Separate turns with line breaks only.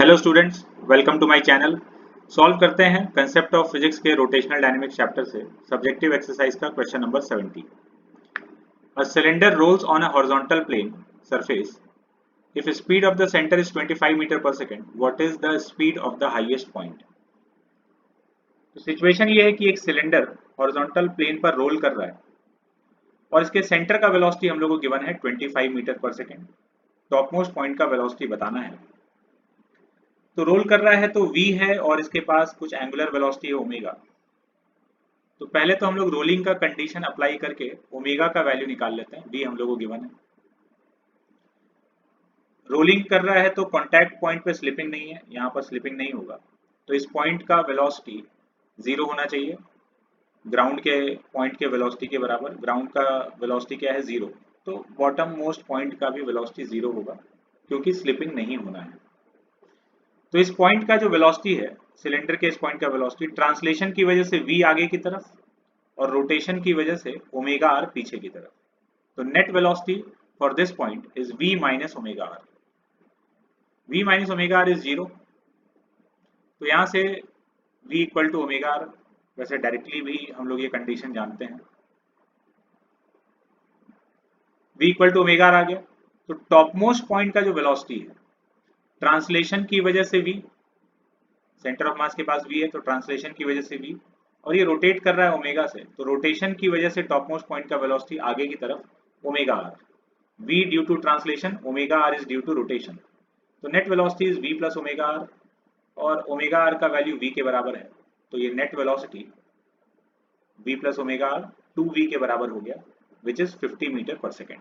Hello students, welcome to my channel. Solve करते हैं concept of physics के rotational dynamics chapter से subjective exercise का question number 70। A cylinder rolls on a horizontal plane surface if speed of the centre is 25 metre per second, what is the speed of the highest point. तो situation ये है कि एक cylinder horizontal plane पर roll कर रहा है और इसके सेंटर का वेलोसिटी हम लोग को गिवन है 25 metre per second. Top most point का वेलोसिटी बताना है। तो रोल कर रहा है तो v है और इसके पास कुछ एंगुलर वेलोसिटी है ओमेगा। तो पहले तो हम लोग रोलिंग का कंडीशन अप्लाई करके ओमेगा का वैल्यू निकाल लेते हैं। v हम लोग को गिवन है। रोलिंग कर रहा है तो कांटेक्ट पॉइंट पे स्लिपिंग नहीं है, यहाँ पर स्लिपिंग नहीं होगा, तो इस पॉइंट का वेलोसिटी 0 होना चाहिए, ग्राउंड के पॉइंट के वेलोसिटी के बराबर। ग्राउंड का वेलोसिटी क्या है? 0। तो बॉटम मोस्ट पॉइंट का भी वेलोसिटी 0 होगा क्योंकि स्लिपिंग नहीं होना है। तो इस पॉइंट का जो वेलोसिटी है, सिलेंडर के इस पॉइंट का वेलोसिटी, ट्रांसलेशन की वजह से v आगे की तरफ और रोटेशन की वजह से ओमेगा आर पीछे की तरफ। तो net velocity for this point is v minus omega R. v minus omega R is 0। तो यहां से v equal to omega R, वैसे डायरेक्टली भी हम लोग ये कंडीशन जानते हैं। v equal to omega R आ गया। तो टॉप मोस्ट पॉइंट का जो वेलोसिटी है, ट्रांसलेशन की वजह से v, सेंटर ऑफ मास के पास v है तो ट्रांसलेशन की वजह से v, और ये रोटेट कर रहा है ओमेगा से, तो रोटेशन की वजह से टॉप मोस्ट पॉइंट का वेलोसिटी आगे की तरफ omega R. v due to translation, omega R is due to rotation. तो net velocity is v plus omega R और ओमेगा आर का वैल्यू v के बराबर है। तो ये net velocity v plus omega R 2v के बराबर हो गया, which is 50 metre per second.